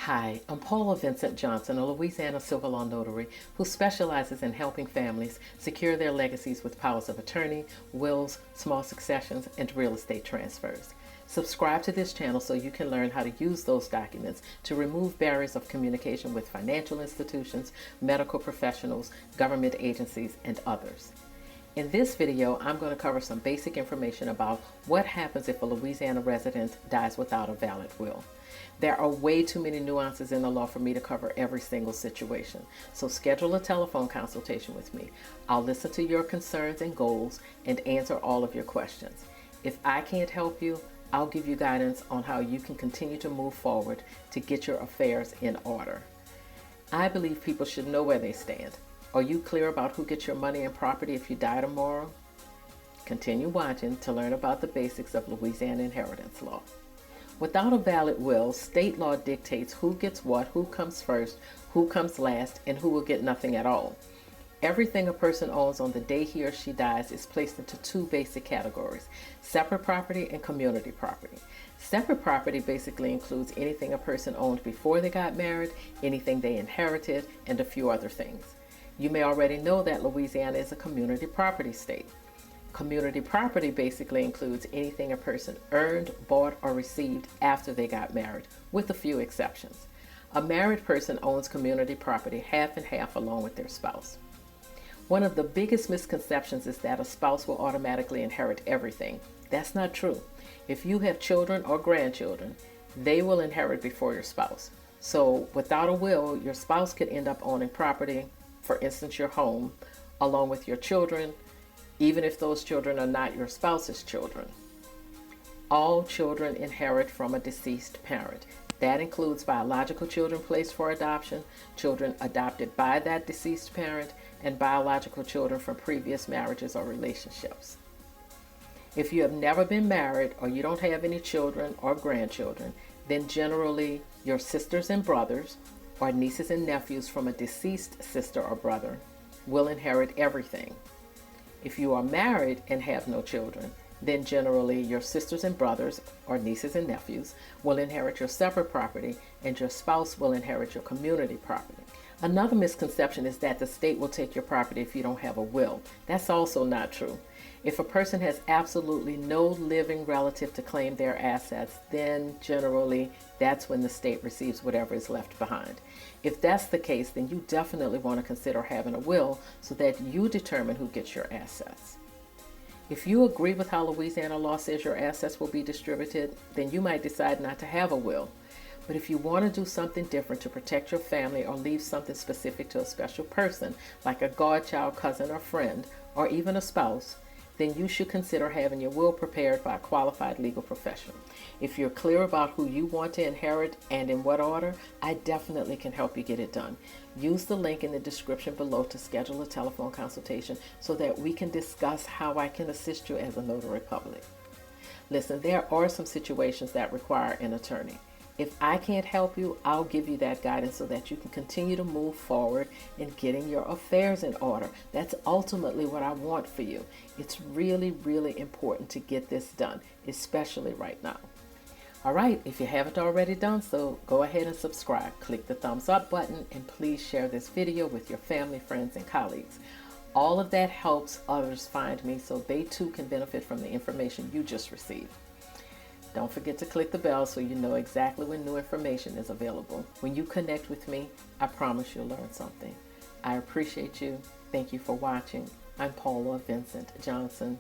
Hi, I'm Paula Vincent Johnson, a Louisiana civil law notary who specializes in helping families secure their legacies with powers of attorney, wills, small successions, and real estate transfers. Subscribe to this channel so you can learn how to use those documents to remove barriers of communication with financial institutions, medical professionals, government agencies, and others. In this video, I'm going to cover some basic information about what happens if a Louisiana resident dies without a valid will. There are way too many nuances in the law for me to cover every single situation, so schedule a telephone consultation with me. I'll listen to your concerns and goals and answer all of your questions. If I can't help you, I'll give you guidance on how you can continue to move forward to get your affairs in order. I believe people should know where they stand. Are you clear about who gets your money and property if you die tomorrow? Continue watching to learn about the basics of Louisiana inheritance law. Without a valid will, state law dictates who gets what, who comes first, who comes last, and who will get nothing at all. Everything a person owns on the day he or she dies is placed into two basic categories: separate property and community property. Separate property basically includes anything a person owned before they got married, anything they inherited, and a few other things. You may already know that Louisiana is a community property state. Community property basically includes anything a person earned, bought, or received after they got married, with a few exceptions. A married person owns community property half and half along with their spouse. One of the biggest misconceptions is that a spouse will automatically inherit everything. That's not true. If you have children or grandchildren, they will inherit before your spouse. So without a will, your spouse could end up owning property, for instance, your home, along with your children, even if those children are not your spouse's children. All children inherit from a deceased parent. That includes biological children placed for adoption, children adopted by that deceased parent, and biological children from previous marriages or relationships. If you have never been married or you don't have any children or grandchildren, then generally your sisters and brothers or nieces and nephews from a deceased sister or brother will inherit everything. If you are married and have no children, then generally your sisters and brothers or nieces and nephews will inherit your separate property and your spouse will inherit your community property. Another misconception is that the state will take your property if you don't have a will. That's also not true. If a person has absolutely no living relative to claim their assets, then generally that's when the state receives whatever is left behind. If that's the case, then you definitely want to consider having a will so that you determine who gets your assets. If you agree with how Louisiana law says your assets will be distributed, then you might decide not to have a will. But if you want to do something different to protect your family or leave something specific to a special person, like a godchild, cousin, or friend, or even a spouse, then you should consider having your will prepared by a qualified legal professional. If you're clear about who you want to inherit and in what order, I definitely can help you get it done. Use the link in the description below to schedule a telephone consultation so that we can discuss how I can assist you as a notary public. Listen, there are some situations that require an attorney. If I can't help you, I'll give you that guidance so that you can continue to move forward in getting your affairs in order. That's ultimately what I want for you. It's really, really important to get this done, especially right now. All right, if you haven't already done so, go ahead and subscribe. Click the thumbs up button and please share this video with your family, friends, and colleagues. All of that helps others find me so they too can benefit from the information you just received. Don't forget to click the bell so you know exactly when new information is available. When you connect with me, I promise you'll learn something. I appreciate you. Thank you for watching. I'm Paula Vincent Johnson.